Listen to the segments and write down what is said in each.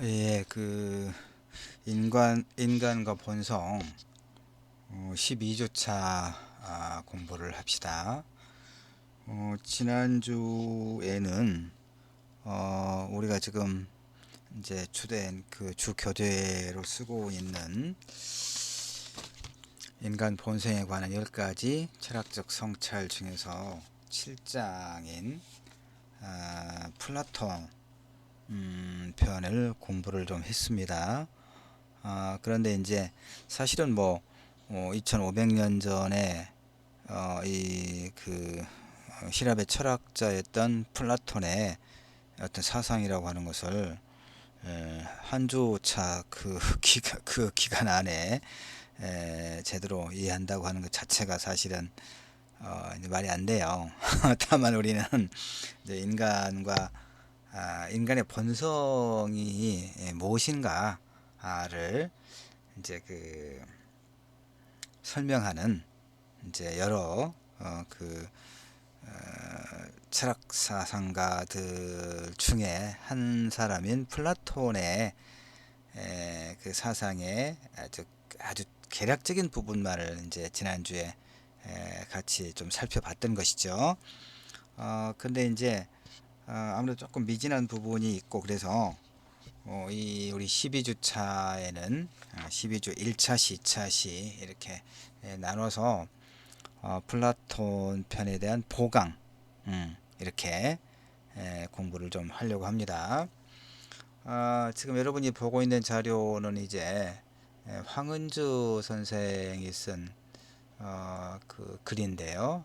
예, 인간과 본성 12주차 공부를 합시다. 지난주에는 우리가 지금 이제 주된 주 교재로 쓰고 있는 인간 본성에 관한 10가지 철학적 성찰 중에서 7장인 플라톤 편을 공부를 좀 했습니다. 그런데 이제 사실은 2500년 전에希腊의 철학자였던 플라톤의 어떤 사상이라고 하는 것을 한 주차 그 기간 안에 제대로 이해한다고 하는 것 자체가 사실은 이제 말이 안 돼요. 다만 우리는 이제 인간의 본성이 무엇인가를 이제 설명하는 이제 여러 철학 사상가들 중에 한 사람인 플라톤의 그 사상의 아주 개략적인 부분만을 이제 지난주에 같이 좀 살펴봤던 것이죠. 근데 이제 아무래도 조금 미진한 부분이 있고 그래서 우리 12주차에는 12주 1차시, 2차시 이렇게 나눠서 플라톤 편에 대한 보강 이렇게 공부를 좀 하려고 합니다. 지금 여러분이 보고 있는 자료는 이제 황은주 선생이 쓴 글인데요.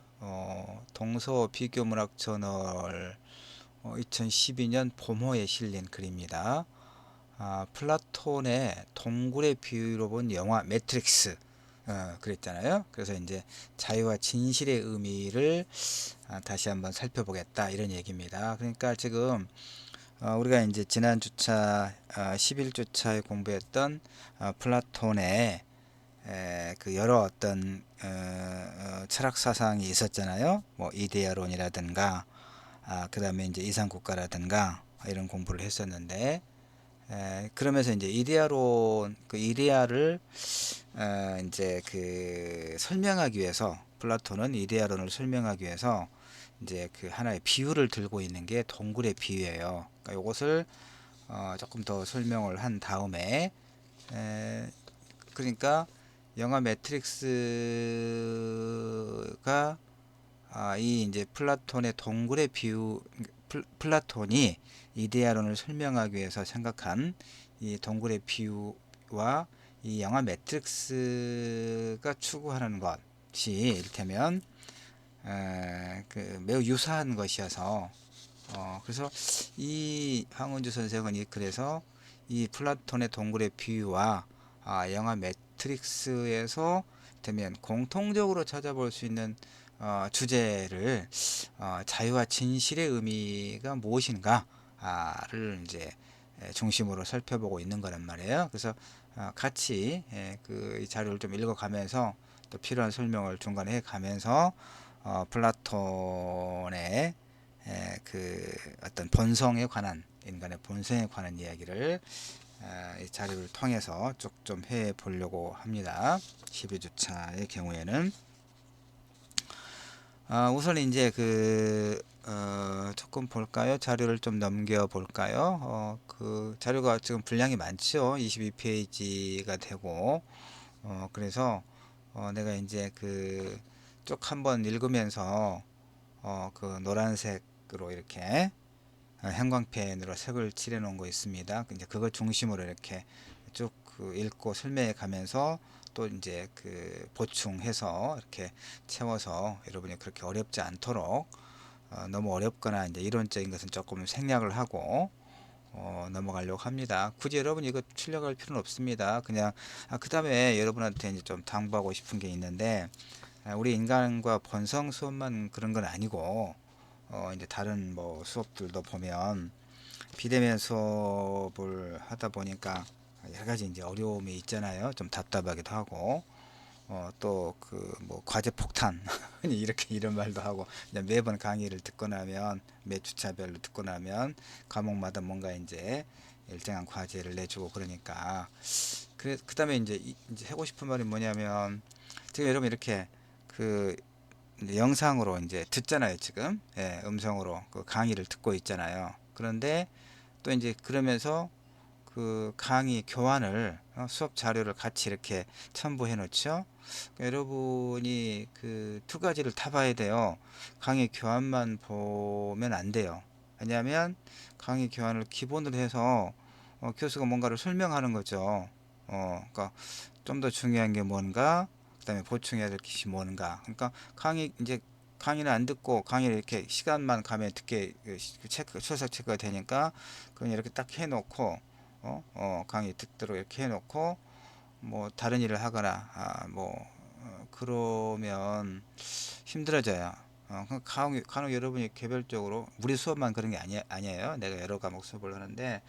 동서 비교문학 저널 2012년 봄호에 실린 글입니다. 플라톤의 동굴의 비유로 본 영화 매트릭스 그랬잖아요. 그래서 이제 자유와 진실의 의미를 다시 한번 살펴보겠다 이런 얘기입니다. 그러니까 지금 우리가 이제 지난 주차 11주차에 공부했던 플라톤의 그 여러 어떤 철학 사상이 있었잖아요. 뭐 이데아론이라든가 그 다음에 이제 이상국가라든가 이런 공부를 했었는데 그러면서 이제 이데아를 이제 설명하기 위해서 플라톤은 이데아론을 설명하기 위해서 이제 하나의 비유를 들고 있는 게 동굴의 비유예요. 그러니까 이것을 조금 더 설명을 한 다음에 그러니까 영화 매트릭스가 이 이제 플라톤의 동굴의 비유, 플라톤이 이데아론을 설명하기 위해서 생각한 이 동굴의 비유와 이 영화 매트릭스가 추구하는 것이 이를테면 매우 유사한 것이어서 그래서 이 황은주 선생은 그래서 이 플라톤의 동굴의 비유와 영화 매트릭스에서 되면 공통적으로 찾아볼 수 있는 주제를 자유와 진실의 의미가 무엇인가를 이제 중심으로 살펴보고 있는 거란 말이에요. 그래서 같이 이 자료를 좀 읽어가면서 또 필요한 설명을 중간에 해가면서 플라톤의 어떤 본성에 관한 인간의 본성에 관한 이야기를 이 자료를 통해서 쭉 좀 해 보려고 합니다. 12주차의 경우에는 우선 이제 조금 볼까요? 자료를 좀 넘겨 볼까요? 자료가 지금 분량이 많죠. 22페이지가 되고 그래서 내가 이제 쭉 한번 읽으면서 노란색으로 이렇게 형광펜으로 색을 칠해 놓은 거 있습니다. 이제 그걸 중심으로 이렇게 쭉 읽고 설명해 가면서 또 이제 보충해서 이렇게 채워서 여러분이 그렇게 어렵지 않도록 너무 어렵거나 이제 이론적인 것은 조금 생략을 하고 넘어가려고 합니다. 굳이 여러분 이거 출력할 필요는 없습니다. 그냥 그 다음에 여러분한테 이제 좀 당부하고 싶은 게 있는데 우리 인간과 본성 수업만 그런 건 아니고 이제 다른 뭐 수업들도 보면 비대면 수업을 하다 보니까 여러 가지 이제 어려움이 있잖아요. 좀 답답하기도 하고 또 그 뭐 과제 폭탄 이렇게 이런 말도 하고, 이제 매번 강의를 듣고 나면 매 주차별로 듣고 나면 과목마다 뭔가 이제 일정한 과제를 내주고 그러니까, 그다음에 이제 하고 싶은 말이 뭐냐면, 지금 여러분 이렇게 그 이제 영상으로 이제 듣잖아요. 지금 음성으로 그 강의를 듣고 있잖아요. 그런데 또 이제 그러면서 그 강의 교환을, 수업 자료를 같이 이렇게 첨부해 놓죠. 그러니까 여러분이 그 두 가지를 다 봐야 돼요. 강의 교환만 보면 안 돼요. 왜냐하면 강의 교환을 기본으로 해서 교수가 뭔가를 설명하는 거죠. 그러니까 좀 더 중요한 게 뭔가, 그다음에 보충해야 될 것이 뭔가. 그러니까 이제 강의는 안 듣고 강의를 이렇게 시간만 가면 듣게 출석 체크가 되니까, 그냥 이렇게 딱 해놓고 강의 듣도록 이렇게 해놓고 뭐 다른 일을 하거나 그러면 힘들어져요. 간혹 여러분이 개별적으로, 우리 수업만 그런 게 아니에요. 내가 여러 과목 수업을 하는데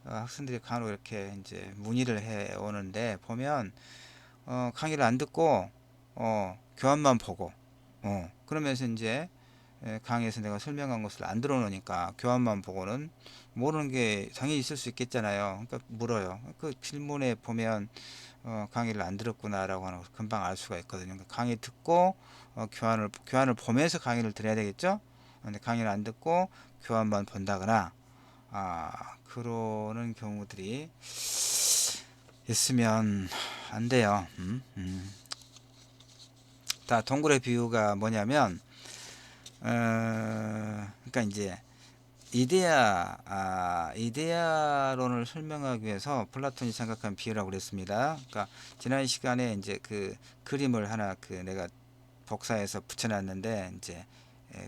학생들이 간혹 이렇게 이제 문의를 해 오는데, 보면 강의를 안 듣고 교환만 보고, 그러면서 이제 강의에서 내가 설명한 것을 안 들어놓으니까 교환만 보고는 모르는 게 당연히 있을 수 있겠잖아요. 그러니까 물어요. 그 질문에 보면 강의를 안 들었구나라고 하는 걸 금방 알 수가 있거든요. 그러니까 강의 듣고 교환을 보면서 강의를 들어야 되겠죠. 근데 강의를 안 듣고 교환만 본다거나 그러는 경우들이 있으면 안 돼요. 다 동굴의 비유가 뭐냐면, 그러니까 이제 이데아론을 설명하기 위해서 플라톤이 생각한 비유라고 그랬습니다. 그러니까 지난 시간에 이제 그 그림을 하나 내가 복사해서 붙여놨는데, 이제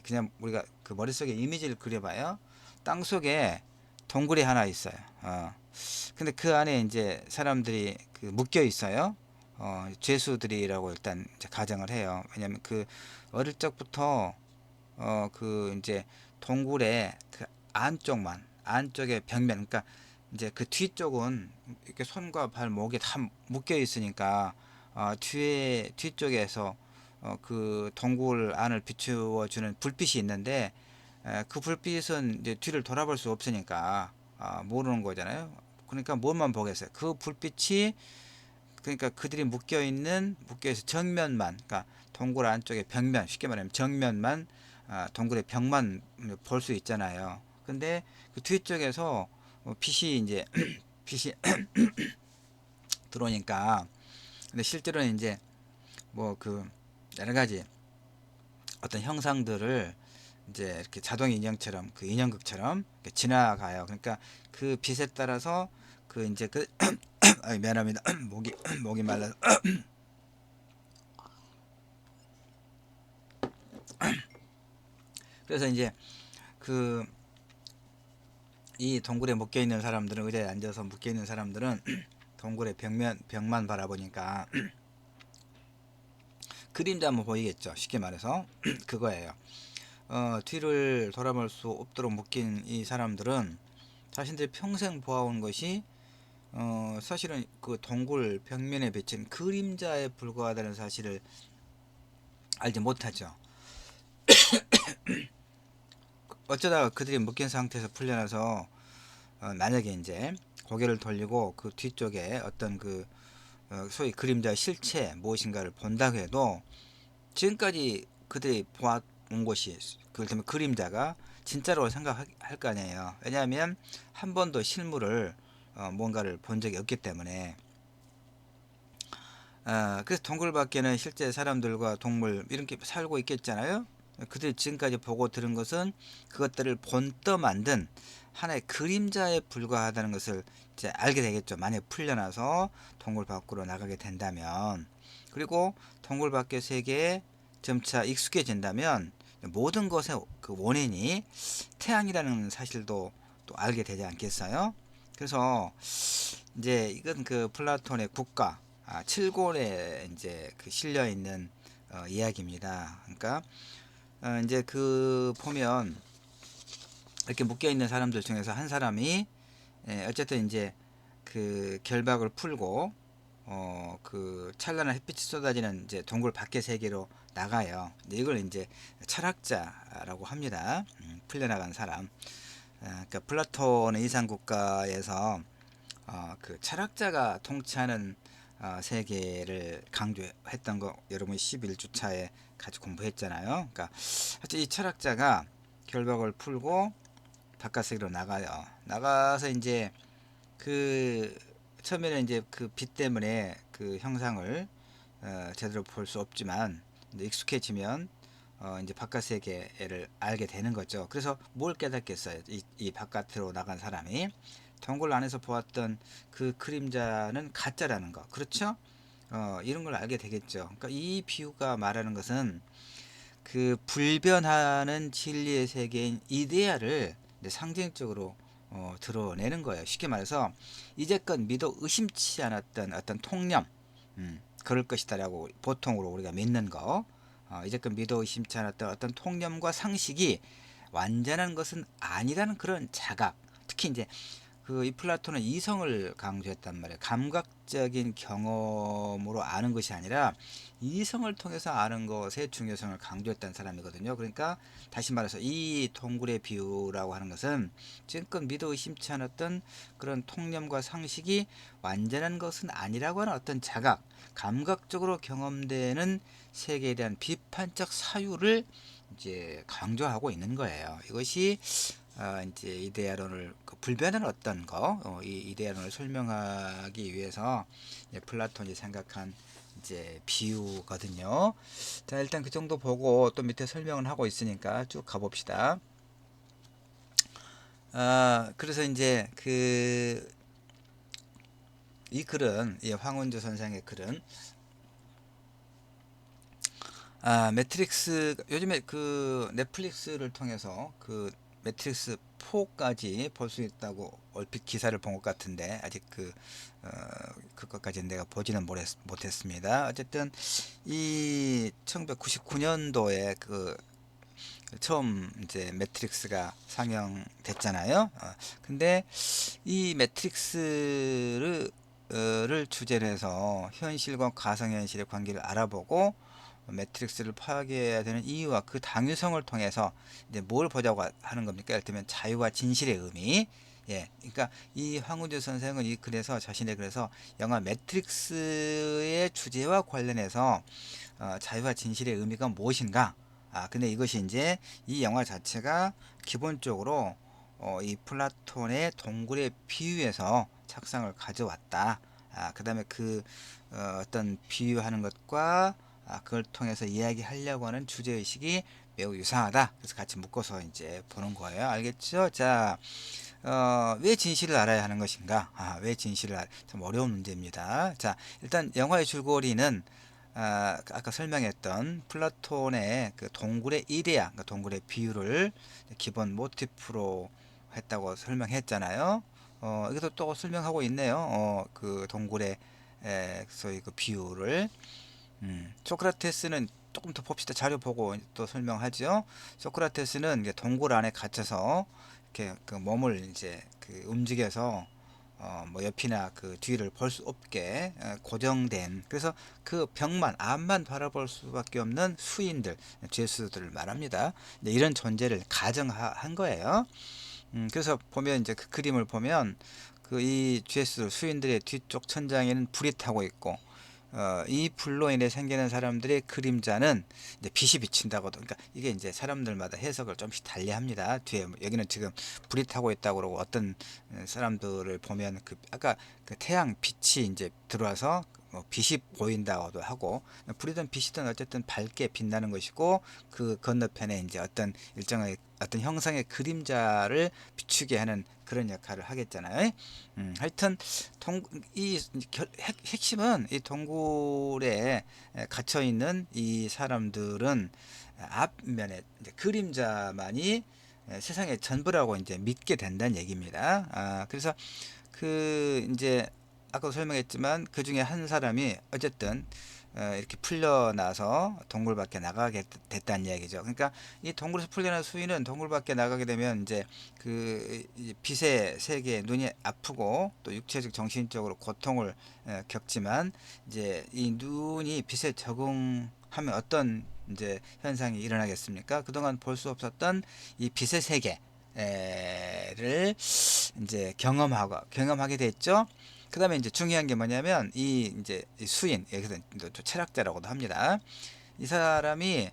그냥 우리가 그 머릿속에 이미지를 그려봐요. 땅 속에 동굴이 하나 있어요. 근데 그 안에 이제 사람들이 묶여 있어요. 죄수들이라고 일단 이제 가정을 해요. 왜냐면 그 어릴 적부터 그 이제 동굴의 그 안쪽의 벽면, 그러니까 이제 그 뒤쪽은 이렇게 손과 발, 목에 다 묶여 있으니까 뒤쪽에서 그 동굴 안을 비추어 주는 불빛이 있는데, 그 불빛은 이제 뒤를 돌아볼 수 없으니까 모르는 거잖아요. 그러니까 뭐만 보겠어요. 그 불빛이, 그러니까 그들이 묶여 있어 정면만, 그러니까 동굴 안쪽의 벽면, 쉽게 말하면 정면만, 동굴의 벽만 볼 수 있잖아요. 근데 그 뒤쪽에서 빛이 이제 빛이 들어오니까, 근데 실제로는 이제 뭐 그 여러 가지 어떤 형상들을 이제 이렇게 자동 인형처럼, 그 인형극처럼 이렇게 지나가요. 그러니까 그 빛에 따라서 그 이제 미안합니다. 목이 말라서. 그래서 이제 그 이 동굴에 묶여 있는 사람들은, 의자에 앉아서 묶여 있는 사람들은 동굴의 벽만 바라보니까 그림자만 보이겠죠. 쉽게 말해서 그거예요. 뒤를 돌아볼 수 없도록 묶인 이 사람들은 자신들이 평생 보아온 것이 사실은 그 동굴 벽면에 비친 그림자에 불과하다는 사실을 알지 못하죠. 어쩌다가 그들이 묶인 상태에서 풀려나서 만약에 이제 고개를 돌리고 그 뒤쪽에 어떤 소위 그림자의 실체 무엇인가를 본다고 해도, 지금까지 그들이 보아온 것이, 그렇다면 그림자가 진짜로 생각할 거 아니에요. 왜냐하면 한 번도 실물을 뭔가를 본 적이 없기 때문에. 그래서 동굴 밖에는 실제 사람들과 동물 이렇게 살고 있겠잖아요. 그들이 지금까지 보고 들은 것은 그것들을 본떠 만든 하나의 그림자에 불과하다는 것을 이제 알게 되겠죠. 만약 풀려나서 동굴 밖으로 나가게 된다면, 그리고 동굴 밖의 세계에 점차 익숙해진다면 모든 것의 그 원인이 태양이라는 사실도 또 알게 되지 않겠어요? 그래서 이제 이건 그 플라톤의 국가, 칠골에 이제 실려 있는 이야기입니다. 그러니까 이제 그 보면 이렇게 묶여 있는 사람들 중에서 한 사람이 어쨌든 이제 그 결박을 풀고 그 찬란한 햇빛이 쏟아지는 이제 동굴 밖의 세계로 나가요. 이걸 이제 철학자라고 합니다. 풀려나간 사람. 그러니까 플라톤의 이상국가에서 그 철학자가 통치하는 세계를 강조했던 거 여러분이 11주차에 같이 공부했잖아요. 그러니까 하여튼 이 철학자가 결박을 풀고 바깥 세계로 나가요. 나가서 이제 그 처음에는 이제 그 빛 때문에 그 형상을 제대로 볼 수 없지만 이제 익숙해지면 이제 바깥 세계를 알게 되는 거죠. 그래서 뭘 깨닫겠어요? 이 바깥으로 나간 사람이 동굴 안에서 보았던 그 그림자는 가짜라는 거. 그렇죠? 이런 걸 알게 되겠죠. 그러니까 이 비유가 말하는 것은 그 불변하는 진리의 세계인 이데아를 상징적으로 드러내는 거예요. 쉽게 말해서 이제껏 믿어 의심치 않았던 어떤 통념, 그럴 것이다라고 보통으로 우리가 믿는 거, 이제껏 믿어 의심치 않았던 어떤 통념과 상식이 완전한 것은 아니라는 그런 자각. 특히 이제 그 이 플라톤은 이성을 강조했단 말이에요. 감각적인 경험으로 아는 것이 아니라 이성을 통해서 아는 것의 중요성을 강조했던 사람이거든요. 그러니까 다시 말해서 이 동굴의 비유라고 하는 것은 지금껏 믿어 의심치 않았던 그런 통념과 상식이 완전한 것은 아니라고 하는 어떤 자각, 감각적으로 경험되는 세계에 대한 비판적 사유를 이제 강조하고 있는 거예요. 이것이 이제 이데아론을 그 불변한 어떤 거, 이 이데아론을 설명하기 위해서 플라톤이 생각한 이제 비유거든요. 자, 일단 그 정도 보고 또 밑에 설명을 하고 있으니까 쭉 가봅시다. 그래서 이제 그 이 글은, 이 황운주 선생의 글은 매트릭스, 요즘에 그 넷플릭스를 통해서 그 매트릭스 4까지 볼 수 있다고 얼핏 기사를 본 것 같은데 아직 그것까지는 내가 보지는 못했습니다. 어쨌든 이 1999년도에 그 처음 이제 매트릭스가 상영됐잖아요. 근데 이 매트릭스를 주제로 해서 현실과 가상현실의 관계를 알아보고 매트릭스를 파괴해야 되는 이유와 그 당위성을 통해서 이제 뭘 보자고 하는 겁니까? 예를 들면 자유와 진실의 의미. 예, 그러니까 이 황우주 선생은 이 글에서 자신의 글에서 영화 매트릭스의 주제와 관련해서 자유와 진실의 의미가 무엇인가? 근데 이것이 이제 이 영화 자체가 기본적으로 이 플라톤의 동굴의 비유에서 착상을 가져왔다. 그 다음에 그 어떤 비유하는 것과 그걸 통해서 이야기하려고 하는 주제의식이 매우 유사하다. 그래서 같이 묶어서 이제 보는 거예요. 알겠죠? 자, 왜 진실을 알아야 하는 것인가? 왜 진실을 참 어려운 문제입니다. 자, 일단 영화의 줄거리는 아까 설명했던 플라톤의 그 동굴의 이데아, 그러니까 동굴의 비유를 기본 모티프로 했다고 설명했잖아요. 여기서 또 설명하고 있네요. 그 동굴의 소위 그 비유를. 소크라테스는 조금 더 봅시다. 자료 보고 또 설명하죠. 소크라테스는 이제 동굴 안에 갇혀서 이렇게 그 몸을 이제 그 움직여서 뭐 옆이나 그 뒤를 볼 수 없게 고정된, 그래서 그 벽만 앞만 바라볼 수밖에 없는 수인들, 죄수들을 말합니다. 이런 존재를 가정한 거예요. 그래서 보면 이제 그 그림을 보면 그 이 죄수 수인들의 뒤쪽 천장에는 불이 타고 있고 이 불로 인해 생기는 사람들의 그림자는 이제 빛이 비친다고도. 그러니까 이게 이제 사람들마다 해석을 좀씩 달리합니다. 뒤에 여기는 지금 불이 타고 있다고 그러고, 어떤 사람들을 보면 그 아까 그 태양 빛이 이제 들어와서 뭐 빛이 보인다고도 하고, 불이든 빛이든 어쨌든 밝게 빛나는 것이고, 그 건너편에 이제 어떤 일정의 어떤 형상의 그림자를 비추게 하는 그런 역할을 하겠잖아요. 하여튼 이 핵심은 이 동굴에 갇혀 있는 이 사람들은 앞면에 이제 그림자만이 세상의 전부라고 이제 믿게 된다는 얘기입니다. 그래서 그 이제 아까도 설명했지만 그 중에 한 사람이 어쨌든 이렇게 풀려나서 동굴 밖에 나가게 됐다는 이야기죠. 그러니까 이 동굴에서 풀려난 수인은 동굴 밖에 나가게 되면 이제 그 빛의 세계에 눈이 아프고 또 육체적 정신적으로 고통을 겪지만 이제 이 눈이 빛에 적응하면 어떤 이제 현상이 일어나겠습니까? 그동안 볼 수 없었던 이 빛의 세계를 이제 경험하게 됐죠. 그 다음에 이제 중요한 게 뭐냐면 이 이제 이 수인, 여기서 또 철학자라고도 합니다. 이 사람이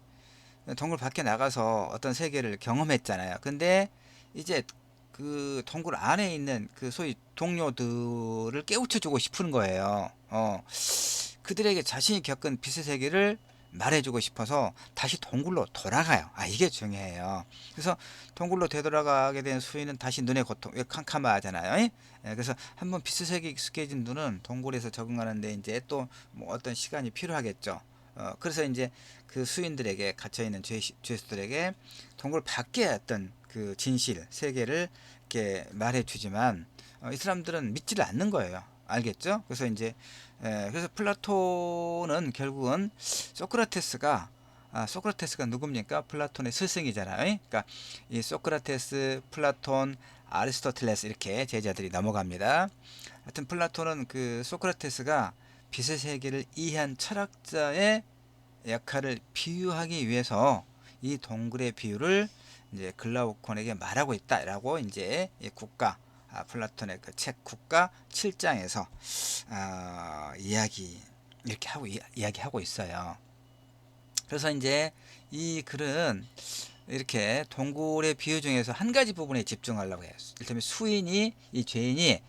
동굴 밖에 나가서 어떤 세계를 경험했잖아요. 근데 이제 그 동굴 안에 있는 그 소위 동료들을 깨우쳐 주고 싶은 거예요. 그들에게 자신이 겪은 빛의 세계를 말해주고 싶어서 다시 동굴로 돌아가요. 이게 중요해요. 그래서 동굴로 되돌아가게 된 수인은 다시 눈의 고통, 캄캄하잖아요. 그래서 한번 빛의 세계에 익숙해진 눈은 동굴에서 적응하는데 이제 또 뭐 어떤 시간이 필요하겠죠. 그래서 이제 그 수인들에게 갇혀있는 죄수들에게 동굴 밖에 어떤 그 진실, 세계를 이렇게 말해주지만 이 사람들은 믿지를 않는 거예요. 알겠죠? 그래서 이제 그래서 플라톤은 결국은 소크라테스가 누굽니까? 플라톤의 스승이잖아요. 그러니까 이 소크라테스, 플라톤, 아리스토텔레스 이렇게 제자들이 넘어갑니다. 하여튼 플라톤은 그 소크라테스가 빛의 세계를 이해한 철학자의 역할을 비유하기 위해서 이 동굴의 비유를 이제 글라우콘에게 말하고 있다라고 이제 이 국가 플라톤의 그 책 국가 7장에서 이야기하고 있어요. 그래서 이제 이 글은 이렇게 동굴의 비유 중에서 한 가지 부분에 집중하려고 해요. 이를테면 이 죄인이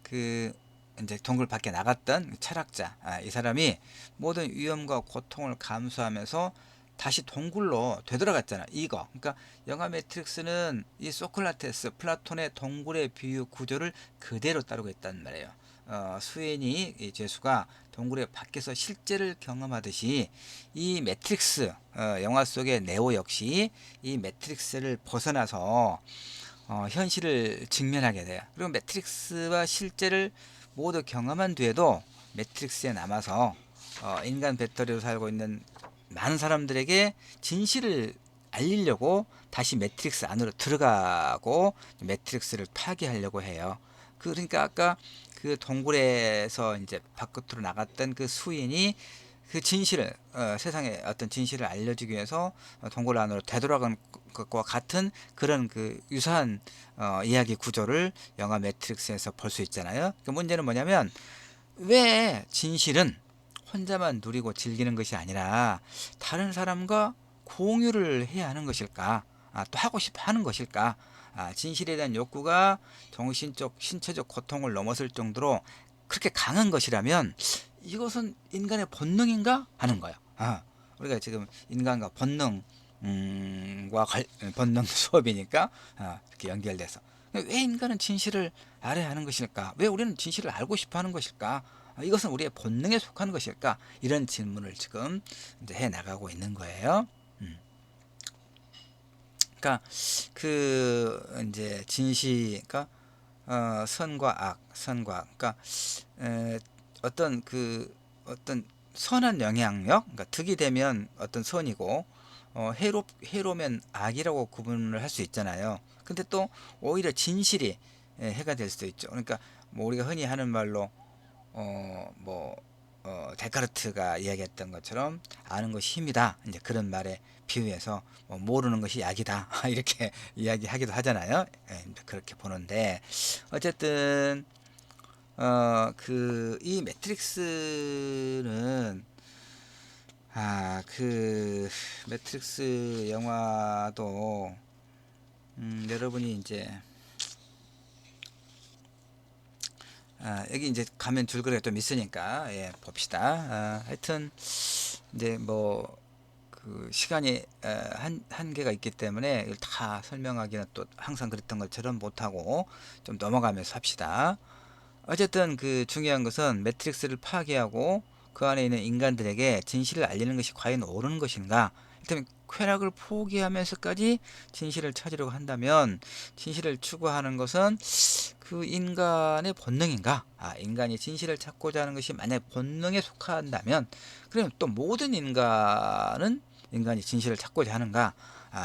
그 이제 동굴 밖에 나갔던 철학자, 이 사람이 모든 위험과 고통을 감수하면서 다시 동굴로 되돌아갔잖아. 이거. 그러니까 영화 매트릭스는 이 소크라테스, 플라톤의 동굴의 비유 구조를 그대로 따르고 있단 말이에요. 수인이 이 죄수가 동굴의 밖에서 실제를 경험하듯이 이 매트릭스 영화 속의 네오 역시 이 매트릭스를 벗어나서 현실을 직면하게 돼요. 그리고 매트릭스와 실제를 모두 경험한 뒤에도 매트릭스에 남아서 인간 배터리로 살고 있는 많은 사람들에게 진실을 알리려고 다시 매트릭스 안으로 들어가고 매트릭스를 파괴하려고 해요. 그러니까 아까 그 동굴에서 이제 밖으로 나갔던 그 수인이 그 진실을 세상에 어떤 진실을 알려주기 위해서 동굴 안으로 되돌아간 것과 같은 그런 그 유사한 이야기 구조를 영화 매트릭스에서 볼 수 있잖아요. 그 문제는 뭐냐면 왜 진실은 혼자만 누리고 즐기는 것이 아니라 다른 사람과 공유를 해야 하는 것일까? 또 하고 싶어 하는 것일까? 진실에 대한 욕구가 정신적, 신체적 고통을 넘어설 정도로 그렇게 강한 것이라면 이것은 인간의 본능인가? 하는 거예요. 우리가 지금 인간과 본능, 본능 수업이니까 이렇게 연결돼서 왜 인간은 진실을 알아야 하는 것일까? 왜 우리는 진실을 알고 싶어 하는 것일까? 이것은 우리의 본능에 속하는 것일까? 이런 질문을 지금 이제 해 나가고 있는 거예요. 그러니까 그 이제 그러니까 선과 악, 그러니까 어떤 선한 영향력, 그러니까 득이 되면 어떤 선이고 해로면 악이라고 구분을 할 수 있잖아요. 근데 또 오히려 진실이 해가 될 수도 있죠. 그러니까 뭐 우리가 흔히 하는 말로 데카르트가 이야기했던 것처럼 아는 것이 힘이다. 이제 그런 말에 비유해서 모르는 것이 약이다. 이렇게 이야기하기도 하잖아요. 그렇게 보는데 어쨌든 이 매트릭스는 그 매트릭스 영화도 여러분이 이제 여기 이제 가면 줄거리가 좀 있으니까 봅시다. 하여튼 이제 뭐 그 시간이 한계가 있기 때문에 이걸 다 설명하기는 또 항상 그랬던 것처럼 못하고 좀 넘어가면서 합시다. 어쨌든 그 중요한 것은 매트릭스를 파괴하고 그 안에 있는 인간들에게 진실을 알리는 것이 과연 옳은 것인가? 일단 쾌락을 포기하면서까지 진실을 찾으려고 한다면 진실을 추구하는 것은 그 인간의 본능인가? 인간이 진실을 찾고자 하는 것이 만약 본능에 속한다면 그럼 또 모든 인간이 진실을 찾고자 하는가?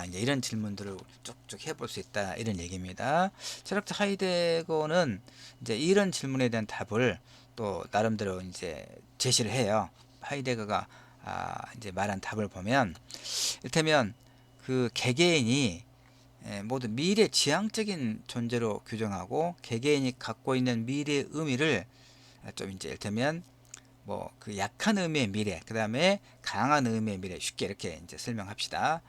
이제 이런 질문들을 쭉쭉 해볼 수 있다 이런 얘기입니다. 철학자 하이데거는 이제 이런 질문에 대한 답을 또 나름대로 이제 제시를 해요. 하이데거가 이제 말한 답을 보면 이를테면 그 개개인이 모두 미래 지향적인 존재로 규정하고 개개인이 갖고 있는 미래의 의미를 좀 이제 이를테면 뭐 그 약한 의미의 미래, 그 다음에 강한 의미의 미래, 쉽게 이렇게 이제 설명합시다.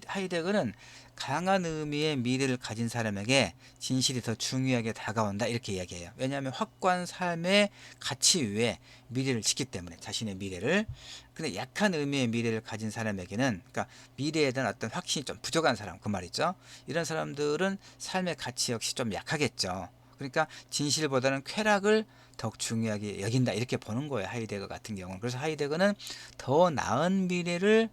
하이데거는 강한 의미의 미래를 가진 사람에게 진실이 더 중요하게 다가온다 이렇게 이야기해요. 왜냐하면 확고한 삶의 가치 위에 미래를 짓기 때문에 자신의 미래를. 근데 약한 의미의 미래를 가진 사람에게는, 그러니까 미래에 대한 어떤 확신이 좀 부족한 사람, 그 말이죠. 이런 사람들은 삶의 가치 역시 좀 약하겠죠. 그러니까 진실보다는 쾌락을 더욱 중요하게 여긴다 이렇게 보는 거예요, 하이데거 같은 경우는. 그래서 하이데거는 더 나은 미래를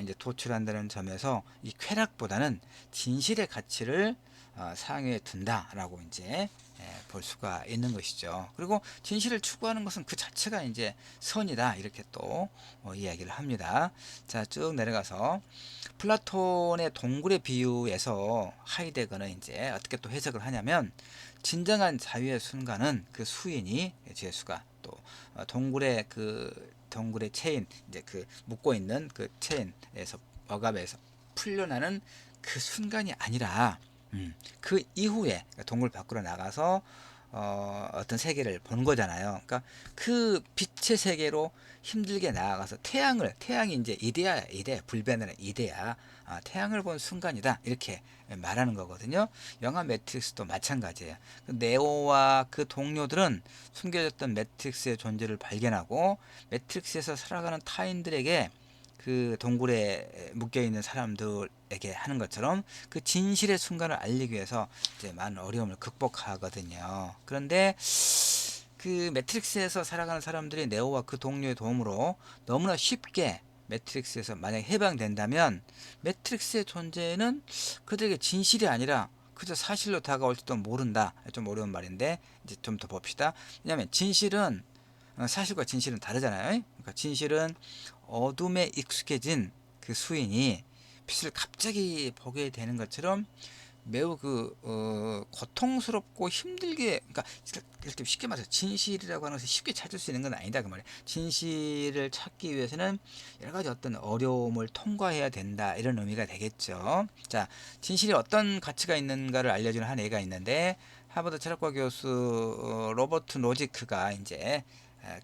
이제 도출한다는 점에서 이 쾌락보다는 진실의 가치를 상위에 둔다라고 이제 볼 수가 있는 것이죠. 그리고 진실을 추구하는 것은 그 자체가 이제 선이다 이렇게 또 이야기를 합니다. 자, 쭉 내려가서 플라톤의 동굴의 비유에서 하이데거는 이제 어떻게 또 해석을 하냐면 진정한 자유의 순간은 그 수인이 제수가 또 동굴의 체인, 이제 그 묶고 있는 그 체인에서 억압에서 풀려나는 그 순간이 아니라 그 이후에 동굴 밖으로 나가서 어떤 세계를 본 거잖아요. 그러니까 그 빛의 세계로 힘들게 나아가서 태양이 이제 이데아 불변하는 이데아, 태양을 본 순간이다 이렇게 말하는 거거든요. 영화 매트릭스도 마찬가지예요. 그 네오와 그 동료들은 숨겨졌던 매트릭스의 존재를 발견하고 매트릭스에서 살아가는 타인들에게 그 동굴에 묶여 있는 사람들에게 하는 것처럼 그 진실의 순간을 알리기 위해서 이제 많은 어려움을 극복하거든요. 그런데 그 매트릭스에서 살아가는 사람들이 네오와 그 동료의 도움으로 너무나 쉽게 매트릭스에서 만약에 해방된다면 매트릭스의 존재는 그들에게 진실이 아니라 그저 사실로 다가올지도 모른다. 좀 어려운 말인데 이제 좀 더 봅시다. 왜냐하면 진실은 사실과 진실은 다르잖아요. 그러니까 진실은 어둠에 익숙해진 그 수인이 빛을 갑자기 보게 되는 것처럼 매우 고통스럽고 힘들게, 그러니까 이렇게 쉽게 말해서 진실이라고 하는 것을 쉽게 찾을 수 있는 건 아니다 그 말이에요. 진실을 찾기 위해서는 여러 가지 어떤 어려움을 통과해야 된다 이런 의미가 되겠죠. 자, 진실이 어떤 가치가 있는가를 알려주는 한 예가 있는데 하버드 철학과 교수 로버트 노지크가 이제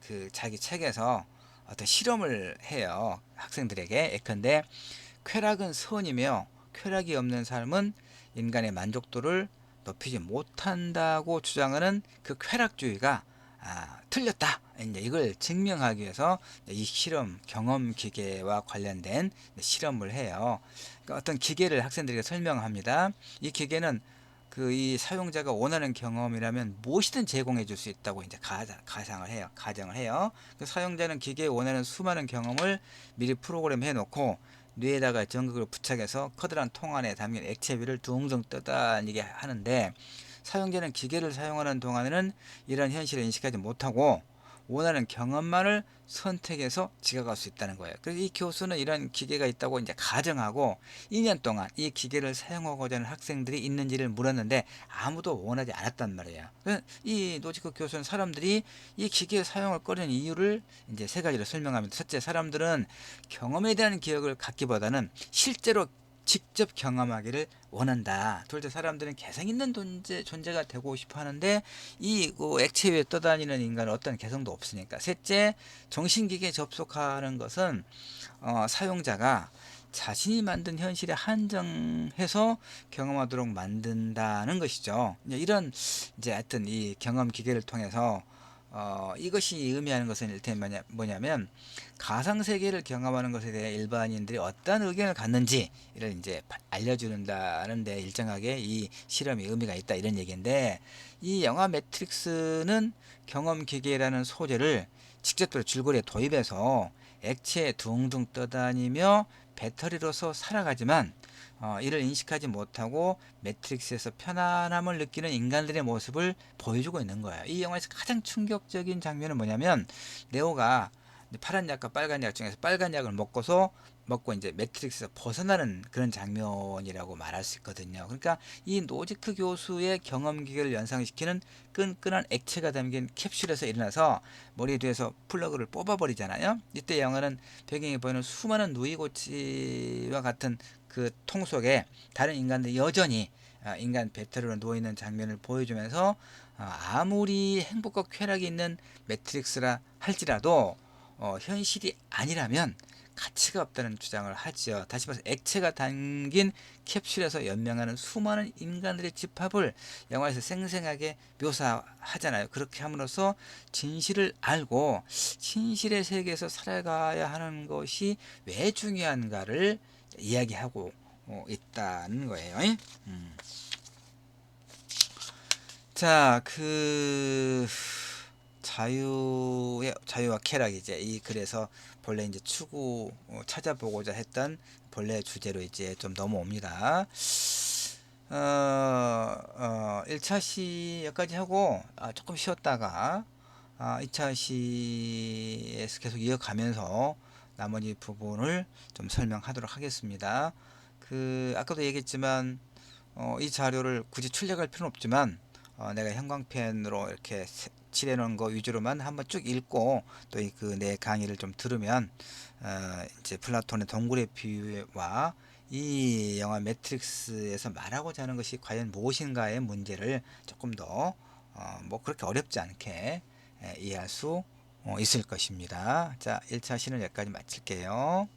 그 자기 책에서 어떤 실험을 해요. 학생들에게. 예컨대 쾌락은 선이며 쾌락이 없는 삶은 인간의 만족도를 높이지 못한다고 주장하는 그 쾌락주의가 틀렸다. 이제 이걸 증명하기 위해서 이 실험 경험 기계와 관련된 실험을 해요. 그러니까 어떤 기계를 학생들에게 설명합니다. 이 기계는 이 사용자가 원하는 경험이라면 무엇이든 제공해 줄 수 있다고 이제 가정을 해요. 그 사용자는 기계에 원하는 수많은 경험을 미리 프로그램해 놓고 뇌에다가 전극을 부착해서 커다란 통 안에 담긴 액체 위를 둥둥 떠다니게 하는데 사용자는 기계를 사용하는 동안에는 이런 현실을 인식하지 못하고 원하는 경험만을 선택해서 지각할 수 있다는 거예요. 그래서 이 교수는 이런 기계가 있다고 이제 가정하고 2년 동안 이 기계를 사용하고자 하는 학생들이 있는지를 물었는데 아무도 원하지 않았단 말이에요. 이 노지크 교수는 사람들이 이 기계 사용을 꺼리는 이유를 이제 세 가지로 설명합니다. 첫째, 사람들은 경험에 대한 기억을 갖기보다는 실제로 직접 경험하기를 원한다. 둘째, 사람들은 개성 있는 존재가 되고 싶어 하는데 이 액체 위에 떠다니는 인간은 어떤 개성도 없으니까. 셋째, 정신기기에 접속하는 것은 사용자가 자신이 만든 현실에 한정해서 경험하도록 만든다는 것이죠. 이런 이제 하여튼 이 경험 기계를 통해서 이것이 의미하는 것은 일테면 뭐냐면 가상세계를 경험하는 것에 대해 일반인들이 어떤 의견을 갖는지를 이제 알려주는다는데 일정하게 이 실험이 의미가 있다 이런 얘기인데, 이 영화 매트릭스는 경험기계라는 소재를 직접적으로 줄거리에 도입해서 액체에 둥둥 떠다니며 배터리로서 살아가지만 이를 인식하지 못하고 매트릭스에서 편안함을 느끼는 인간들의 모습을 보여주고 있는 거예요. 이 영화에서 가장 충격적인 장면은 뭐냐면 네오가 파란 약과 빨간 약 중에서 빨간 약을 먹고 이제 매트릭스에서 벗어나는 그런 장면이라고 말할 수 있거든요. 그러니까 이 노지크 교수의 경험기계를 연상시키는 끈끈한 액체가 담긴 캡슐에서 일어나서 머리 뒤에서 플러그를 뽑아버리잖아요. 이때 영화는 배경에 보이는 수많은 누이고치와 같은 그 통 속에 다른 인간들이 여전히 인간 배터리로 누워있는 장면을 보여주면서 아무리 행복과 쾌락이 있는 매트릭스라 할지라도 현실이 아니라면 가치가 없다는 주장을 하죠. 다시 말해서 액체가 담긴 캡슐에서 연명하는 수많은 인간들의 집합을 영화에서 생생하게 묘사하잖아요. 그렇게 함으로써 진실을 알고 진실의 세계에서 살아가야 하는 것이 왜 중요한가를 이야기하고 있다는 거예요. 음. 자, 자유와 쾌락이제 이 글에서 본래 이제 추구 찾아보고자 했던 본래 주제로 이제 좀 넘어옵니다. 1차 시 여기까지 하고 조금 쉬었다가 2차 시에서 계속 이어가면서 나머지 부분을 좀 설명하도록 하겠습니다. 아까도 얘기했지만 이 자료를 굳이 출력할 필요는 없지만 내가 형광펜으로 이렇게 칠해 놓은 거 위주로만 한번 쭉 읽고 또 그 내 강의를 좀 들으면 이제 플라톤의 동굴의 비유와 이 영화 매트릭스에서 말하고자 하는 것이 과연 무엇인가의 문제를 조금 더 뭐 그렇게 어렵지 않게 이해할 수 있을 것입니다. 자, 1차 시는 여기까지 마칠게요.